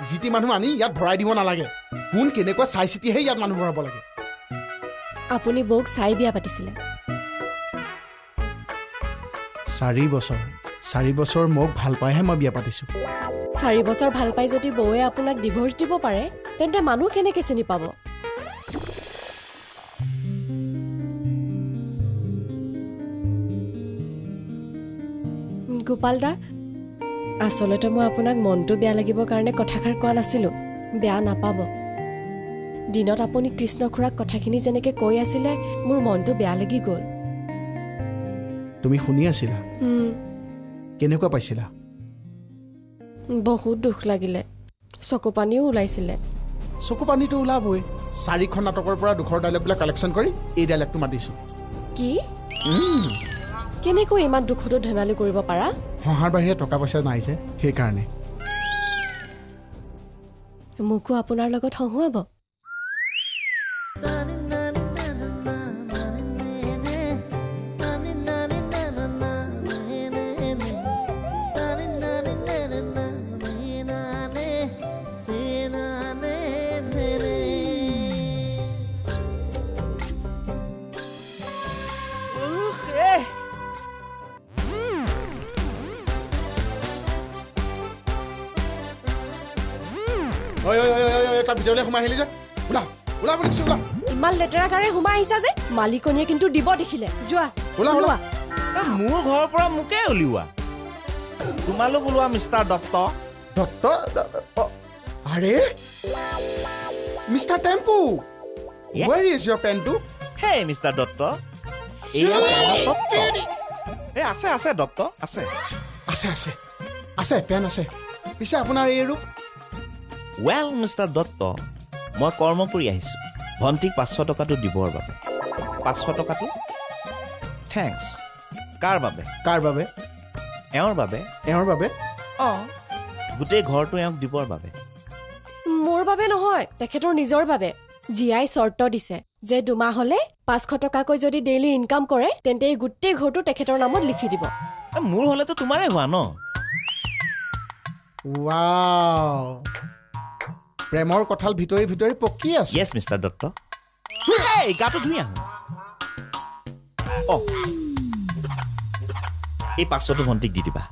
GT মানুহ আনি ইয়াত ভৰাই দিব নালাগে কোন কেনেকুৱা চাই চিতিহে ইয়াত মানুহ ভৰাব লাগে আপুনি বৌক চাই বিয়া পাতিছিলে 4 বছৰ মোক ভাল পাইহে মই বিয়া পাতিছোঁ 4 বছৰ ভাল পাই যদি বৌয়ে আপোনাক ডিভোৰ্চ দিব পাৰে তেন্তে মানুহ কেনেকৈ চিনি পাব গোপাল দা আচলতে মই আপোনাক মনটো বেয়া লাগিব কাৰণে কথাষাৰ কোৱা নাছিলোঁ বেয়া নাপাব দিনত আপুনি কৃষ্ণ খুৰাক কথাখিনি যেনেকৈ কৈ আছিলে মোৰ মনটো বেয়া লাগি গ'ল তুমি শুনি আছিলা কেনেকুৱা পাইছিলা বহুত দুখ লাগিলে চকু পানীও ওলাইছিলে চকু পানীটো ওলাবই 4খন নাটকৰ পৰা দুখৰ ডাইলগবিলাক কালেকশ্যন কৰি এই ডাইলগটো মাতিছোঁ কি কেনেকৈ ইমান দুখতো ধেমালি কৰিব পাৰা হহাৰ বাহিৰে টকা পইচা নাই যে সেইকাৰণে মোকো আপোনাৰ লগত হহুৱাব তাৰ ভিতৰলৈ সোমাই আহিলি যে ওলা ওলা বুলি কৈছোঁ ওলা ইমান লেতেৰা গাৰে সোমাই আহিছা যে মালিকনীয়ে কিন্তু দিব দেখিলে যোৱা ওলা ওলা মোৰ ঘৰৰ পৰা মোকে উলিওৱা তোমালোক ওলোৱা মিষ্টাৰ দত্ত আৰে mister tempo Where is your pen to? Hey, Mr. Dutta আছে আছে দত্ত আছে আছে আছে আছে পেন আছে পিছে আপোনাৰ এই ৰূপ ৱেল মিষ্টাৰ দত্ত মই কৰ্ম কৰি আহিছোঁ ভণ্টিক 500 টকাটো দিবৰ বাবে 500 টকাটো থেংকছ কাৰ বাবে এওঁৰ বাবে গোটেই ঘৰটো এওঁক দিবৰ বাবে মোৰ বাবে নহয় তেখেতৰ নিজৰ বাবে জিয়াই চৰ্ত দিছে যে 2 মাহ হলে 500 টকাকৈ যদি ডেইলি ইনকাম কৰে তেন্তে এই গোটেই ঘৰটো তেখেতৰ নামত লিখি দিব মোৰ হলেতো তোমাৰে হোৱা ন ৱাও প্ৰেমৰ কঁঠাল ভিতৰি ভিতৰি পকি আছে য়েছ মিষ্টাৰ দত্ত এই গাটো ধুই আহোঁ এই 500টো ভণ্টিক দি দিবা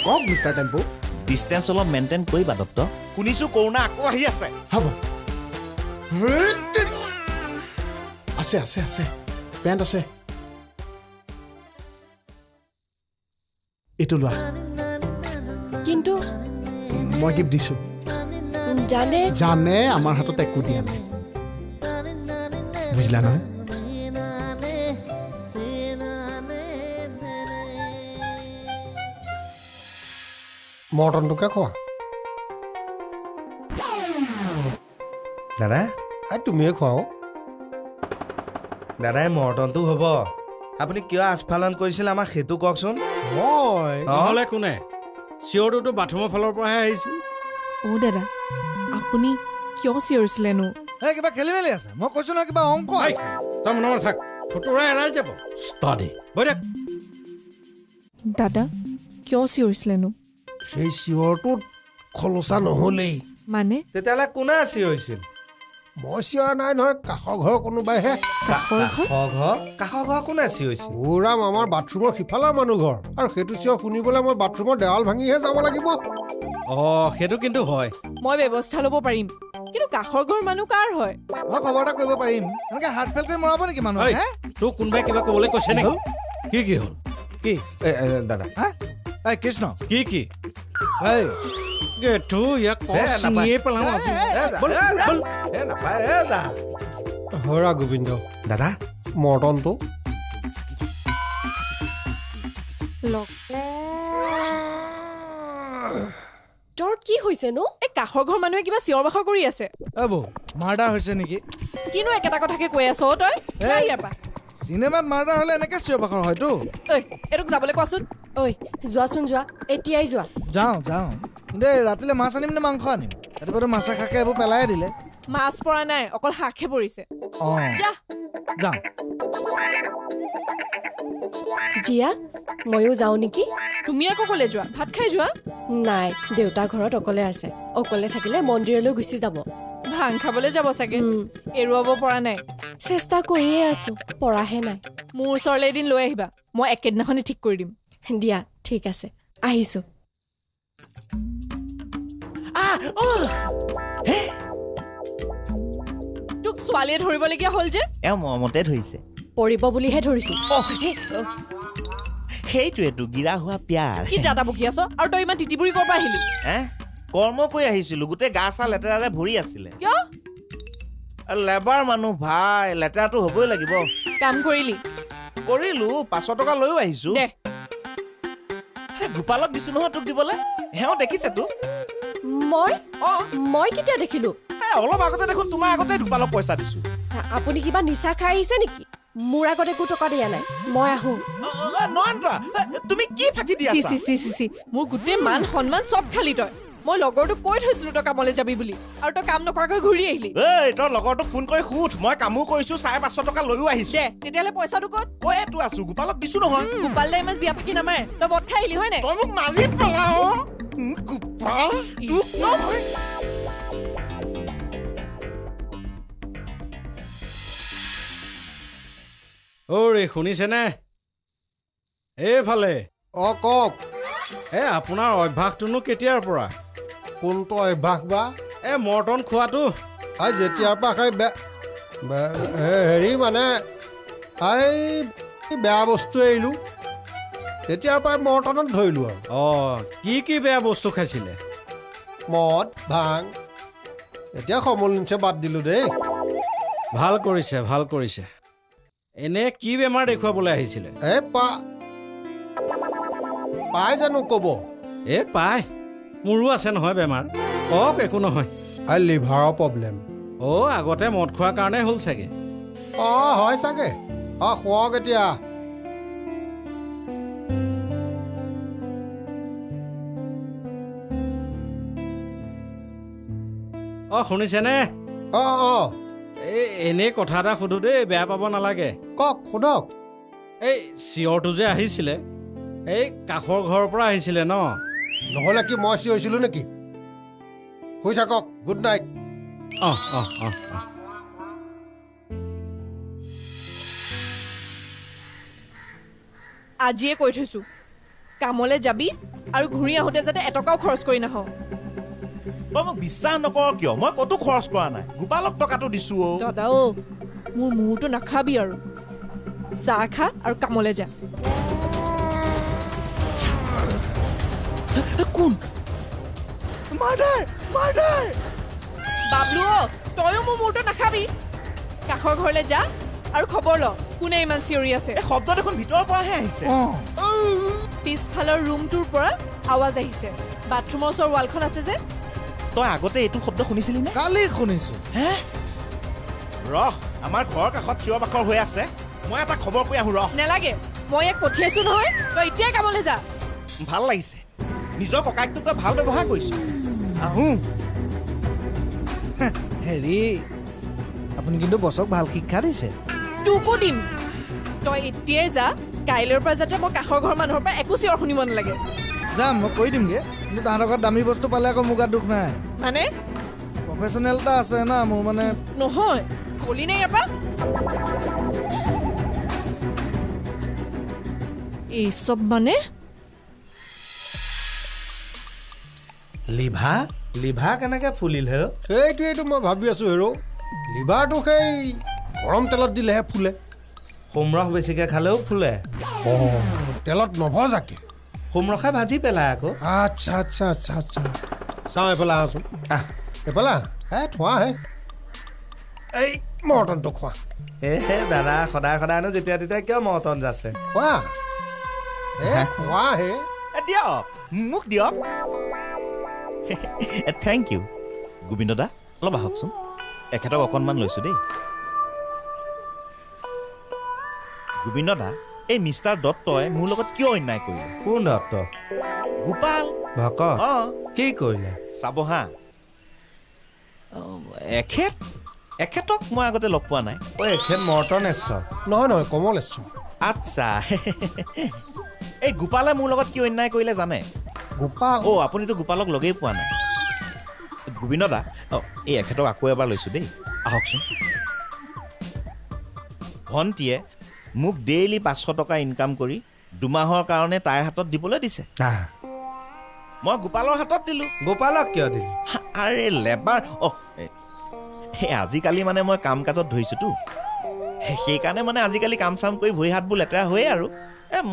কওক মিষ্টাৰ টেম্পু ডিষ্টেঞ্চ অলপ মেইনটেইন কৰিবা দত্ত শুনিছোঁ কৰোণা আকৌ আহি আছে হ'ব আছে আছে আছে পেণ্ট আছে এইটো লোৱা কিন্তু মই গিফ্ট দিছোঁ জানে আমাৰ হাতত একো দিয়া নাই বুজিলা নহয় মৰ্টনটোকে খোৱা দাদা তুমিয়ে খুৱাও দাদাই মৰ্টনটো হ'ব আপুনি কিয় আস্ফালন কৰিছিল আমাক সেইটো কওকচোন মই নহ'লে কোনে চিঞৰটোতো বাথৰুমৰ ফালৰ পৰাহে আহিছিল দাদা আপুনি কিয় চিঞৰিছিলেনো কিবা খেলি মেলি আছে মই কৈছোঁ নহয় কিবা অংক আছে তই মনে থাক ফুটুৰা এৰাই যাব ষ্টাডি বৈৰাক দাদা কিয় চিঞৰিছিলেনো সেই চিঞৰটোত খলোচা নহ'লেই মানে তেতিয়াহ'লে কোনে চিঞৰিছিল মই চিঞৰা নাই নহয় কাষৰ ঘৰৰ কোনোবাইহে কাষৰ ঘৰ কোনে চিঞৰিছিল ওৰাম আমাৰ বাথৰুমৰ সিফালৰ মানুহ ঘৰ আৰু সেইটো চিঞৰ শুনিবলৈ মই বাথৰুমৰ দেৱাল ভাঙিহে যাব লাগিব সেইটো কিন্তু হয় মই ব্যৱস্থা ল'ব পাৰিম কিন্তু কাষৰ ঘৰ মানুহ কাৰ হয় মই খবৰ এটা কৰিব পাৰিম এনেকৈ হাত ফেল কৰি মৰাব নেকি মানুহ তোক কোনোবাই কিবা ক'বলৈ কৈছে নেকি কি হ'ল কি দাদা কৃষ্ণ কি গেটো ইয়াক চিনিয়ে পেলাম হৰা গোবিন্দ দাদা মৰ্টনটো তোৰ কি হৈছে নো এই কাষৰ ঘৰ মানুহে কিবা চিঞৰ বাখৰ কৰি আছে মাৰ্ডাৰ হৈছে নেকি কিনো একেটা কথাকে কৈ আছ তই ইয়াৰ পৰা চিনেমাত মাৰ্ডাৰ হ'লে এনেকৈ চিঞৰ বাখৰ হয়তো এইটোক যাবলৈ কোৱাচোন যোৱাচোন যোৱা এতিয়াই যোৱা যাওঁ কিন্তু ৰাতিলৈ মাছ আনিম নে মাংস আনিম ৰাতিপুৱাটো মাছে খাকে এইবোৰ পেলাই দিলে মাছ পৰা নাই, অকল শাকহে পৰিছে। যা যাওঁ। জিয়া ময়ো যাওঁ নেকি? তুমি আকৌ ক'লে যোৱা? ভাত খাই যোৱা। নাই, দেউতা ঘৰত অকলে আছে। অকলে থাকিলে মন্দিৰলৈ গুচি যাব। ভাং খাবলৈ যাব চাগে। এৰুৱাব পৰা নাই। চেষ্টা কৰিয়ে আছো, পৰাহে নাই। মোৰ ওচৰলৈ এদিন লৈ আহিবা, মই একেদিনাখনে ঠিক কৰি দিম। দিয়া ঠিক আছে, আহিছো। তোক ছোৱালীয়ে ধৰিবলগীয়া হ'ল যে? এওঁ মৰমতে ধৰিছে। পৰিব বুলিহে ধৰিছো। সেইটোৱেতো গিৰা হোৱা প্যাৰ। কি যাতা বকি আছ? আৰু তই ইমান তিতিবুৰি ক'ৰ পৰা আহিলি? কৰ্ম কৰি আহিছিলো, গোটেই গা চা লেতেৰাৰে ভৰি আছিলে। কিয়? লেবাৰ মানুহ ভাই, লেতেৰাটো হ'বই লাগিব। কাম কৰিলি? কৰিলো, 500 টকা লৈও আহিছো। দে গোপালক দিছো নহয় তোক দিবলৈ। হেও দেখিছে তোক। মই কেতিয়া দেখিলো? অলপ আগতে দেখোন তোমাৰ আগতে গোপালক পইচা দিছো। আপুনি কিবা নিচা খাই আহিছে নেকি? মোৰ আগতে একো টকা দিয়া নাই, মই আহো। তুমি কি ফাঁকি দিয়া? মোৰ গোটেই মান সন্মান চব খালি তই। মই লগৰটোক কৈ থৈছিলো তই কামলৈ যাবি বুলি, আৰু তই কাম নকৰাকৈ ঘূৰি আহিলি। তই লগৰটোক ফোন কৰি সুধ, মই কামো কৰিছো, 550 টকা লৈও আহিছো। দে তেতিয়াহ'লে পইচাটো ক'ত? এইটো আছো, গোপালক দিছো নহয়। গোপালে ইমান জিয়া ফাঁকি নামাৰে, তই মদ খাই আহিলি হয় নাই? তই মোক মাৰি পেলাও গোপাল। ঐ শুনিছেনে? এইফালে। কওক। আপোনাৰ অভ্যাসটোনো কেতিয়াৰ পৰা? কোনটো অভ্যাস বা? মৰ্টন খোৱাটো। যেতিয়াৰ পৰা খাই হেৰি মানে বেয়া বস্তু এৰিলোঁ, তেতিয়াৰ পৰাই মৰ্টনত ধৰিলোঁ আৰু। কি বেয়া বস্তু খাইছিলে? মদ, ভাং। এতিয়া সমল নিচে বাদ দিলোঁ দেই। ভাল কৰিছে, ভাল কৰিছে। এনে কি বেমাৰ দেখুৱাবলৈ আহিছিলে? পাই জানো ক'ব? পাই, মোৰো আছে নহয় বেমাৰ। কওক, একো নহয়। লিভাৰৰ প্ৰব্লেম। আগতে মদ খোৱাৰ কাৰণে হ'ল চাগে। হয় চাগে। শুৱক এতিয়া। শুনিছেনে? এনেই কথা এটা সোধো দেই, বেয়া পাব নালাগে। কওক, সোধক। চিঞৰটো যে আহিছিলে, কাষৰ ঘৰৰ পৰা আহিছিলে ন? নহ'লে কি মই চিঞৰিছিলোঁ নেকি? শুই থাকক, গুড নাইট। আজিয়ে কৈ থৈছো, কামলৈ যাবি আৰু ঘূৰি আহোঁতে যাতে এটকাও খৰচ কৰি নাহওঁ। তই মোক বিশ্বাস নকৰ কিয়? মই ক'তো খৰচ কৰা নাই, গোপালক টকাটো দিছো। দাদা মোৰ মূৰটো নাখাবি আৰু। চাহ খা আৰু কামলৈ যা। কোন? বাবলু, তইও মোৰ মূৰটো নাখাবি। কাষৰ ঘৰলৈ যা আৰু খবৰ ল কোনে ইমান চিঞৰি আছে। শব্দ দেখোন ভিতৰৰ পৰাহে আহিছে। পিছফালৰ ৰুমটোৰ পৰা আৱাজ আহিছে। বাথৰুমৰ ওচৰৰ ৱালখন আছে যে। তই আগতে এইটো শব্দ শুনিছিলি নে? কালি শুনিছো। আমাৰ ঘৰৰ কাষত চিঞৰ বাখৰ হৈ আছে, মই এটা খবৰ কৰি আহো। নেলাগে, মই ইয়াক পঠিয়াইছো নহয়, তই এতিয়াই কামলৈ যা। ভাল লাগিছে, নিজৰ ককাইকটোক তই ভাল ব্যৱহাৰ কৰিছ। আহো। হেৰি, আপুনি কিন্তু বছক ভাল শিক্ষা দিছে। তোকো দিম। তই এতিয়াই যা, কাইলৈৰ পৰা যাতে মই কাষৰ ঘৰৰ মানুহৰ পৰা একো চিঞৰ শুনিব নালাগে। যাম, মই কৈ দিমগে। কিন্তু তাহাঁতৰ ঘৰত দামী বস্তু পালে আকৌ মোৰ গাত দুখ নাই। মানে প্ৰফেচনেল এটা আছে না মোৰ, মানে নহয়। কলি নে ইয়াৰ পৰা? এই চব মানে লিভা কেনেকে ফুলিল হে? সেইটোৱেইটো মই ভাবি আছো হেৰ'। লিভাৰটো সেই গৰম তেলত দিলেহে ফুলে। সোমৰস বেছিকে খালেও ফুলে। তেলত নভজাকে সোমৰসে ভাজি পেলাই আকৌ। আচ্ছা। চাওঁ এইফালে আহাচোন। এইফালে থোৱাহে। এই মৰ্টনটো খোৱা। দাদা, সদায়নো যেতিয়া তেতিয়া কিয় মৰ্টন যাছে? খোৱাহে। দিয়ক, মোক দিয়ক। Thank U. গোবিন্দ দা, অলপ আহকচোন। এখেতক অকণমান লৈছো দেই। গোবিন্দ দা, এই মিষ্টাৰ দত্তই মোৰ লগত কিয় অন্যায় কৰিলে? কোন দত্ত? গোপাল ভকত। কি কৰিলে? চাব হা। এখেতক মই আগতে লগ পোৱা নাই। এখেত মৰ্টনেশ্বৰ নহয় কমলেশ্বৰ। আচ্ছা এই গোপালে মোৰ লগত কি অন্যায় কৰিলে জানে? গোপাল আপুনিতো গোপালক লগেই পোৱা নাই। গোবিন্দ দা এই এখেতক আকৌ এবাৰ লৈছোঁ দেই, আহকচোন। ভণ্টিয়ে মোক ডেইলি 500 টকা ইনকাম কৰি 2 মাহৰ কাৰণে তাইৰ হাতত দিবলৈ দিছে। মই গোপালৰ হাতত দিলোঁ। গোপালক কিয় দিলি? আৰে লেবাৰ আজিকালি মানে মই কাম কাজত ধৰিছোঁতো, সেইকাৰণে মানে আজিকালি কাম চাম কৰি ভৰি হাতবোৰ লেতেৰা হয়েই আৰু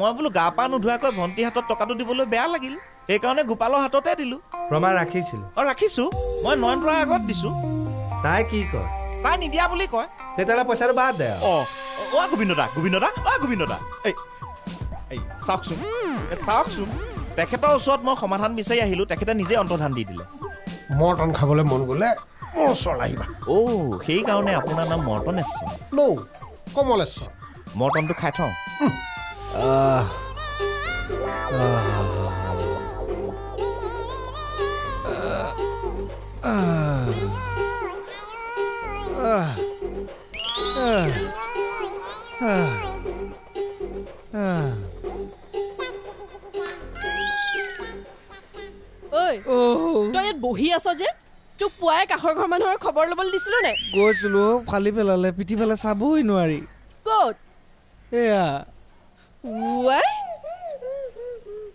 মই বোলো গা পা নোধোৱাকৈ ভণ্টিৰ হাতত টকাটো দিবলৈ বেয়া লাগিল, সেইকাৰণে গোপালৰ হাততে দিলোঁ। প্ৰমাণ ৰাখিছিল? ৰাখিছোঁ। মই নয়ন তৰাৰ আগত দিছোঁ। তাই কি কয়? তাই নিদিয়া বুলি কয়। তেতিয়াহ'লে পইচাটো বাদ দে। গোবিন্দ দা এই চাওকচোন তেখেতৰ ওচৰত মই সমাধান বিচাৰি আহিলোঁ, তেখেতে নিজে অন্তৰ্ধান দি দিলে। মৰ্টন খাবলৈ মন গ'লে মোৰ ওচৰত আহিবা। সেইকাৰণে আপোনাৰ নাম মৰ্টনেশ্বৰ? কমলেশ্বৰ। মৰ্টনটো খাই থওঁ। তই ইয়াত বহি আছ যে? তোক পুৱাই কাষৰ ঘৰ মানুহৰ খবৰ ল'বলৈ দিছিলো নে? গৈছিলো, ফালি পেলালে, পিঠি পেলাই চাবই নোৱাৰি। ক'ত? এয়া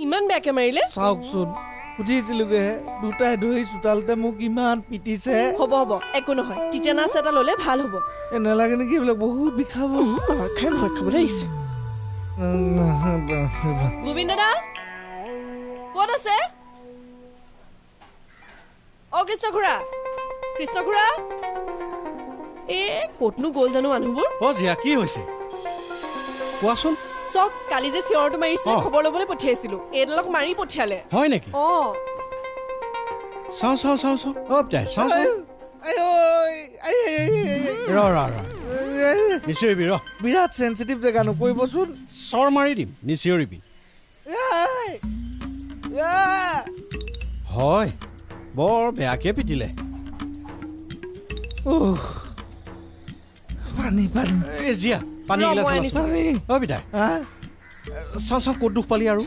ইমান বেয়াকে মাৰিলে? চাওকচোন, সুধিছিলোগেহে, দুটাই ধৰি চোতালতে মোক ইমান পিটিছে। হ'ব একো নহয়, টিটেনাছ এটা ল'লে ভাল হ'ব। নালাগে নেকি? এইবিলাক বহুত বিষাব। ভয় খাবলৈ আহিছে। গোবিন্দ দা ক'ত আছে? কৃষ্ণ খুৰা ক'তনো গ'ল জানো মানুহবোৰ? জিয়া কি হৈছে কোৱাচোন। চক কালি যে চিঞৰটো মাৰিছে, খবৰ ল'বলৈ পঠিয়াইছিলো, এইডালক মাৰি পঠিয়ালে। হয় নেকি? নিচিঞৰিবি ৰ, বিৰাট চেঞ্চিটিভ জেগা, নকৰিবচোন। চৰ মাৰি দিম, নিচিঞৰিবি। হয় বৰ বেয়াকে পিটিলে। জিয়া পানী বিদায়। চাওঁ ক'ত দুখ পালি আৰু?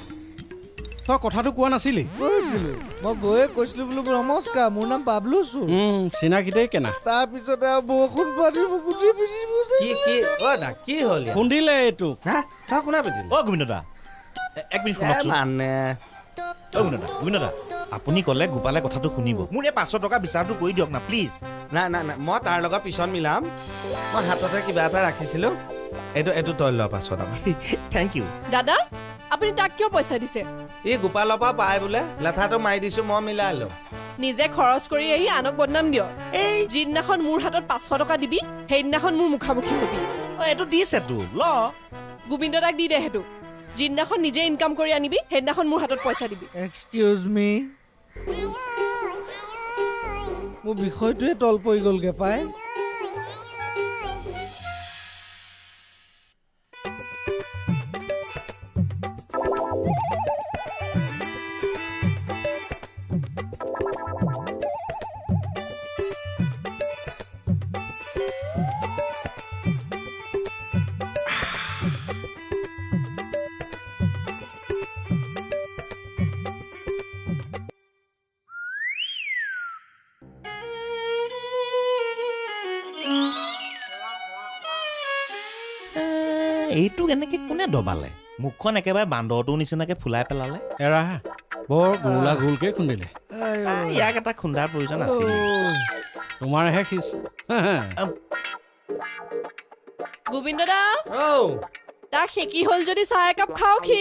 তই কথাটো কোৱা নাছিলি? কৈছিলো, মই গৈয়ে কৈছিলো বোলো নমস্কাৰ, মোৰ নাম বাবলু চোৰ। চিনাকিতেই কেনা। তাৰপিছতে আৰু বৰষুণ পানী কি হ'ল? খুন্দিলে এইটো। কোনে পিটিলে? গোবিন্দ দা এক মিনিট গোবিন্দ দা আপুনি ক'লে গোপালে কথাটো শুনিব। মোৰ এই 500 টকা বিচাৰটো কৰি দিয়ক না প্লিজ। নাই মই তাৰ লগত পিছত মিলাম। মই হাততে কিবা এটা ৰাখিছিলো, এইটো তই লোৱা 500 টকা। Thank you. দাদা আপুনি তাক কিয় পইচা দিছে? এই গোপালৰ পৰা পাই বোলে, লেঠাটো মাৰি দিছো, মই মিলাই লওঁ। নিজে খৰচ কৰি আহি আনক বদনাম দিয়। যিদিনাখন মোৰ হাতত 500 টকা দিবি, সেইদিনাখন মোৰ মুখামুখি হবি। এইটো দিছেতো ল। গোবিন্দ দাক দি দে সেইটো। যিদিনাখন নিজে ইনকাম কৰি আনিবি, সেইদিনাখন মোৰ হাতত পইচা দিবি। এক্সকিউজ মি, মোৰ বিষয়টোৱে তল পৰি গ'লগে পাই। এইটো এনেকে কোনে দবালে? মুখখন একেবাৰে বান্দৰটোৰ নিচিনাকে ফুলাই পেলালে। এৰা বৰ গোলা গোলকে খুন্দিলে। ইয়াক এটা খুন্দাৰ প্ৰয়োজন আছিল। তোমাৰহে খিচ। গোবিন্দ দা তাক সেকি হ'ল যদি চাহ একাপ খাওক। সি